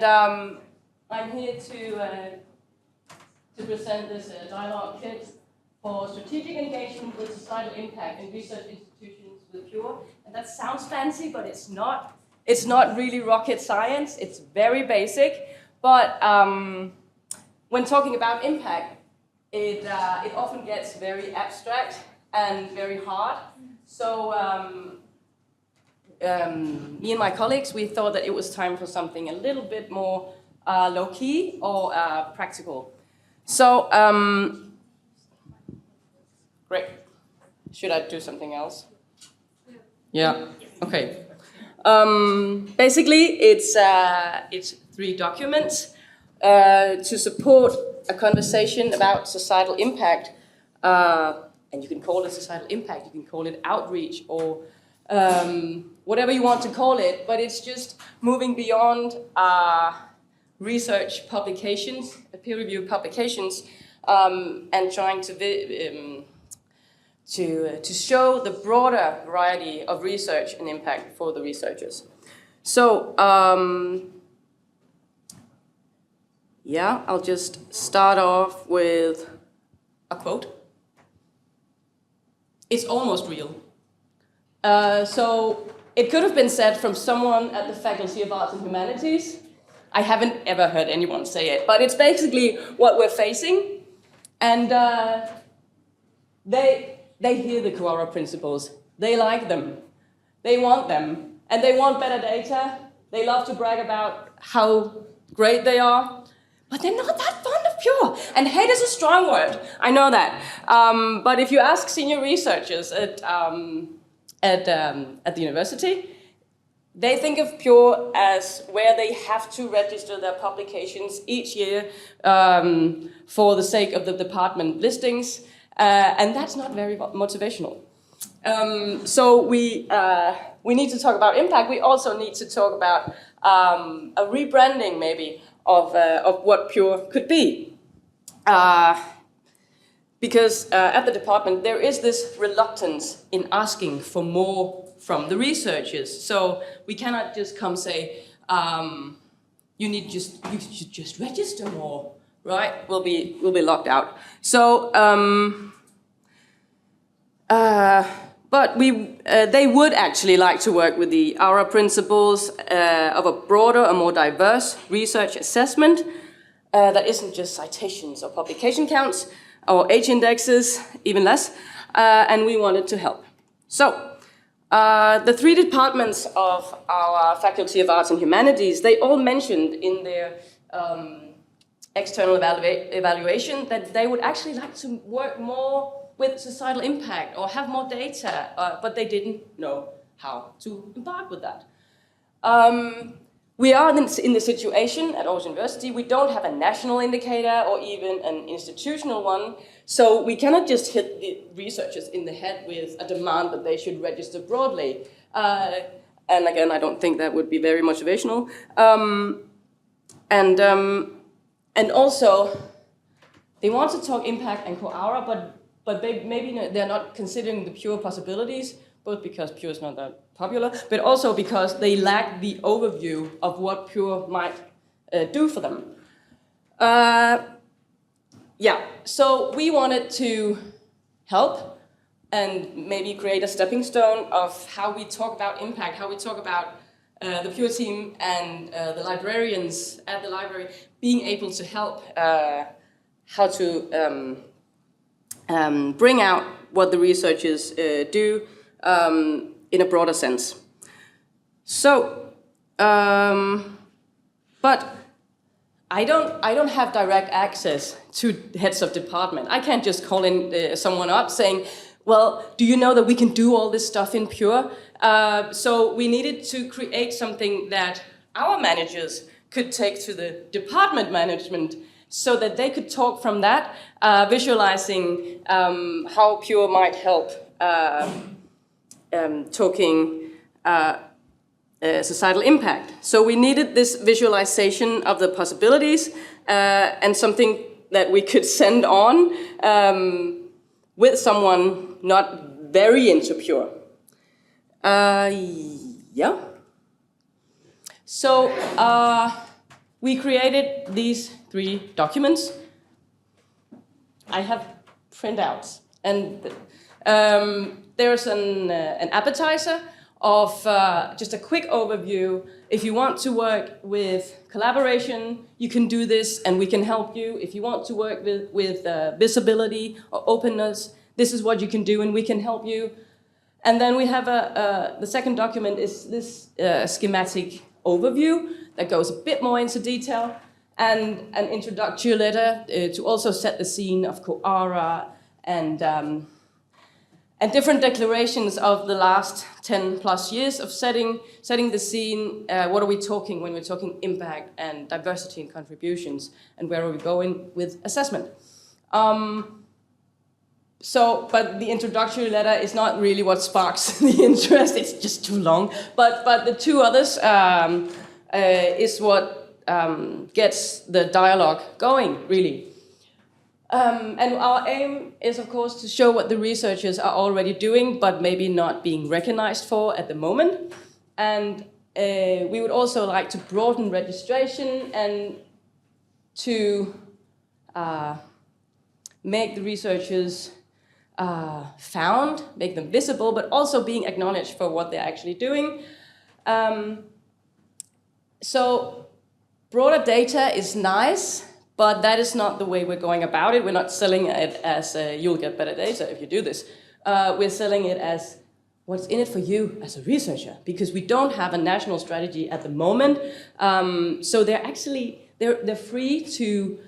I'm here to present this dialogue kit for strategic engagement with societal impact in research institutions with Pure. And that sounds fancy, but it's not. It's not really rocket science. It's very basic. But when talking about impact, it often gets very abstract and very hard. So me and my colleagues, we thought that it was time for something a little bit more low-key or practical. So, great. Should I do something else? Yeah. Okay. Basically, it's 3 documents to support a conversation about societal impact. And you can call it societal impact, you can call it outreach, or whatever you want to call it, but it's just moving beyond research publications, peer-reviewed publications, and trying to show the broader variety of research and impact for the researchers. So, yeah, I'll just start off with a quote. It's almost real. So it could have been said from someone at the Faculty of Arts and Humanities. I haven't ever heard anyone say it, but it's basically what we're facing. And they hear the CoARA principles. They like them. They want them. And they want better data. They love to brag about how great they are. But they're not that fond of Pure. And hate is a strong word. I know that. But if you ask senior researchers at the university, they think of Pure as where they have to register their publications each year for the sake of the department listings. And that's not very motivational. So we need to talk about impact. We also need to talk about a rebranding, maybe, of what Pure could be. Because at the department, there is this reluctance in asking for more from the researchers. So we cannot just come say, you should just register more, right? We'll be locked out. So, but they would actually like to work with the CoARA principles of a broader, a more diverse research assessment that isn't just citations or publication counts or H-indexes, even less, and we wanted to help. So, the 3 departments of our Faculty of Arts and Humanities, they all mentioned in their external evaluation that they would actually like to work more with societal impact or have more data, but they didn't know how to embark with that. We are in the situation at Aarhus University, we don't have a national indicator or even an institutional one, so we cannot just hit the researchers in the head with a demand that they should register broadly. And again, I don't think that would be very motivational. And also, they want to talk impact and CoARA, but they're not considering the Pure possibilities, both because Pure is not that popular, but also because they lack the overview of what Pure might do for them. Yeah, so we wanted to help and maybe create a stepping stone of how we talk about impact, how we talk about the Pure team and the librarians at the library being able to help how to bring out what the researchers do in a broader sense. So, but I don't have direct access to heads of department. I can't just call in someone up saying, well, do you know that we can do all this stuff in Pure? So we needed to create something that our managers could take to the department management so that they could talk from that, visualizing how Pure might help talking societal impact. So we needed this visualization of the possibilities and something that we could send on with someone not very into Pure. Yeah. So we created these 3 documents. I have printouts, and there's an appetizer of just a quick overview. If you want to work with collaboration, you can do this and we can help you. If you want to work with visibility or openness, this is what you can do and we can help you. And then we have the second document is this schematic overview that goes a bit more into detail, and an introductory letter to also set the scene of CoARA and different declarations of the last 10 plus years of setting the scene. What are we talking when we're talking impact and diversity and contributions, and where are we going with assessment? But the introductory letter is not really what sparks the interest. It's just too long. But the 2 others is what gets the dialogue going, really. And our aim is, of course, to show what the researchers are already doing, but maybe not being recognized for at the moment. And we would also like to broaden registration and to make the researchers found, make them visible, but also being acknowledged for what they're actually doing. So broader data is nice, but that is not the way we're going about it. We're not selling it as you'll get better data if you do this. We're selling it as what's in it for you as a researcher, because we don't have a national strategy at the moment. So they're free to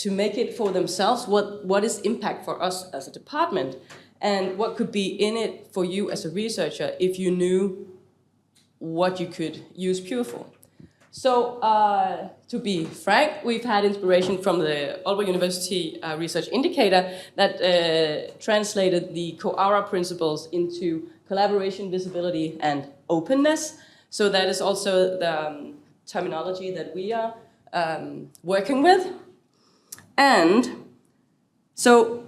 make it for themselves. What is impact for us as a department, and what could be in it for you as a researcher if you knew what you could use Pure for. So to be frank, we've had inspiration from the Aalborg University Research Indicator that translated the CoARA principles into collaboration, visibility, and openness. So that is also the terminology that we are working with. And so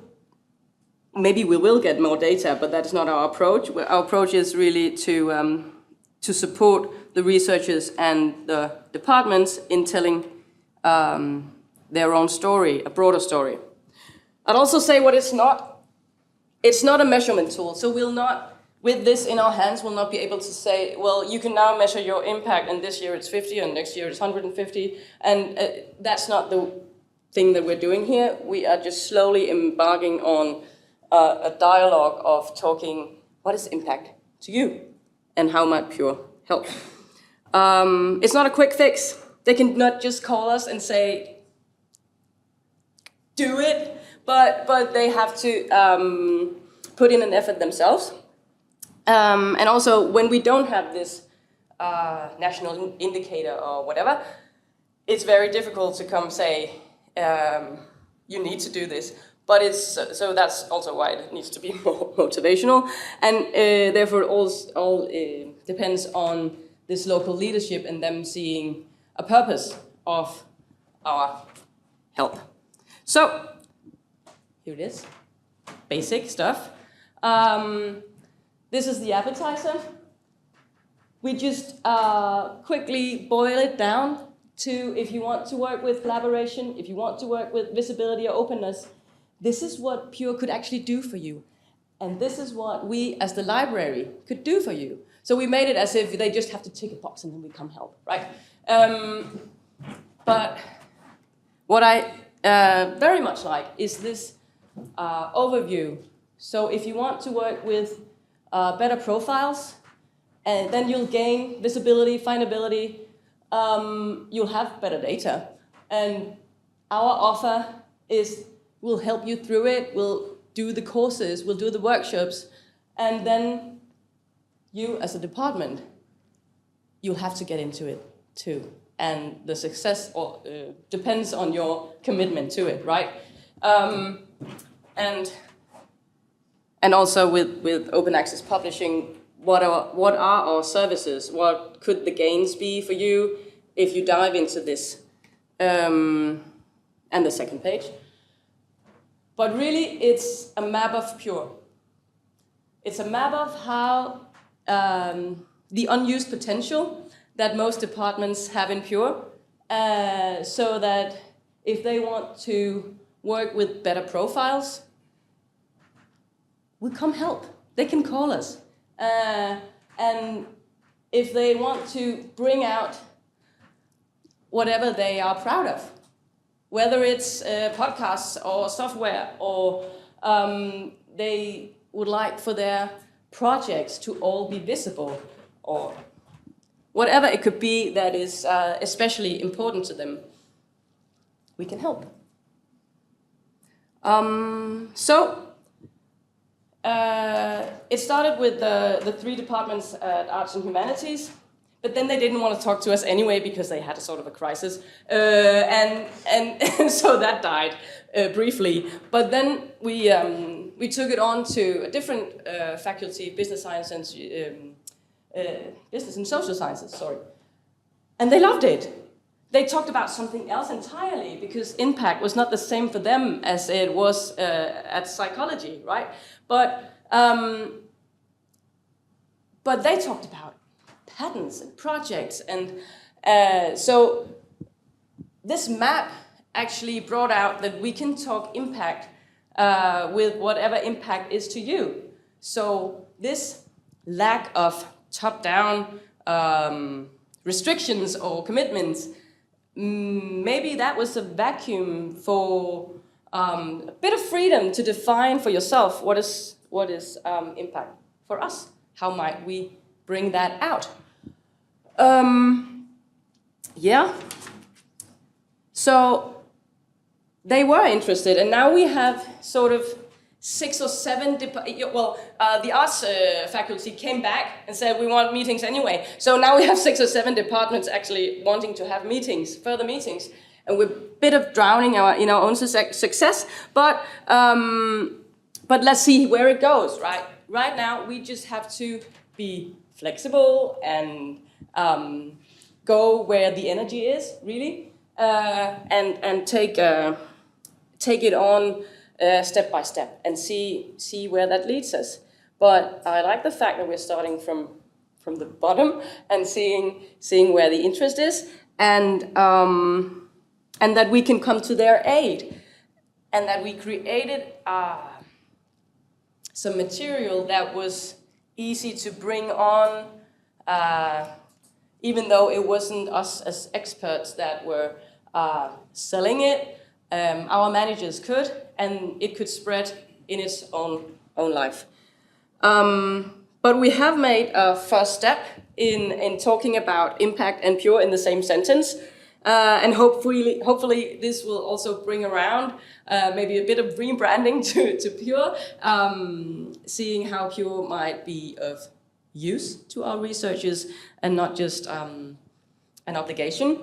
maybe we will get more data, but that's not our approach. Our approach is really to support the researchers and the departments in telling their own story, a broader story. I'd also say what it's not a measurement tool. So we'll not, with this in our hands, we'll not be able to say, well, you can now measure your impact, and this year it's 50, and next year it's 150, and that's not the thing that we're doing here. We are just slowly embarking on a dialogue of talking, what is impact to you, and how might Pure help? It's not a quick fix. They can not just call us and say, do it, but they have to put in an effort themselves. And also, when we don't have this national indicator or whatever, it's very difficult to come say, you need to do this. But so that's also why it needs to be more motivational, and therefore it all depends on this local leadership and them seeing a purpose of our help. So here it is, basic stuff. This is the appetizer. We just quickly boil it down to, if you want to work with collaboration, if you want to work with visibility or openness, this is what Pure could actually do for you. And this is what we, as the library, could do for you. So we made it as if they just have to tick a box and then we come help, right? But what I very much like is this overview. So if you want to work with better profiles, and then you'll gain visibility, findability, you'll have better data. And our offer is, we'll help you through it, we'll do the courses, we'll do the workshops, and then you as a department, you'll have to get into it too. And the success depends on your commitment to it, right? And also with open access publishing, what are our services? What could the gains be for you if you dive into this? And the second page. But really, it's a map of Pure. It's a map of how the unused potential that most departments have in Pure, so that if they want to work with better profiles, we'll come help. They can call us. And if they want to bring out whatever they are proud of, whether it's podcasts or software, or they would like for their projects to all be visible, or whatever it could be that is especially important to them, we can help. It started with the 3 departments at Arts and Humanities, but then they didn't want to talk to us anyway because they had a sort of a crisis, and so that died briefly. But then we took it on to a different faculty, business science and business and social sciences, sorry, and they loved it. They talked about something else entirely because impact was not the same for them as it was at psychology, right? But they talked about patterns and projects, and so this map actually brought out that we can talk impact with whatever impact is to you. So this lack of top-down restrictions or commitments, maybe that was a vacuum for a bit of freedom to define for yourself what is impact for us. How might we bring that out? Yeah. So they were interested, and now we have sort of 6 or 7, the arts faculty came back and said we want meetings anyway. So now we have 6 or 7 departments actually wanting to have meetings, further meetings. And we're a bit of drowning in our own success, but let's see where it goes, right? Right now, we just have to be flexible and go where the energy is, really, and take it on step by step and see where that leads us. But I like the fact that we're starting from the bottom and seeing where the interest is, and that we can come to their aid, and that we created some material that was easy to bring on, even though it wasn't us as experts that were selling it. Our managers could, and it could spread in its own life. But we have made a first step in talking about impact and Pure in the same sentence. And hopefully this will also bring around maybe a bit of rebranding to Pure, seeing how Pure might be of use to our researchers and not just an obligation.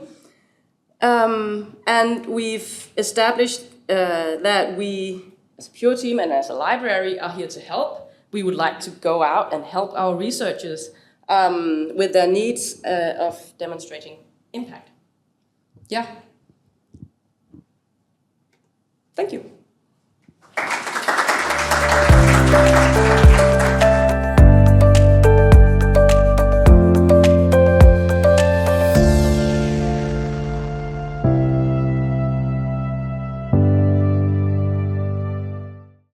And we've established that we, as a Pure team and as a library, are here to help. We would like to go out and help our researchers with their needs of demonstrating impact. Yeah. Thank you.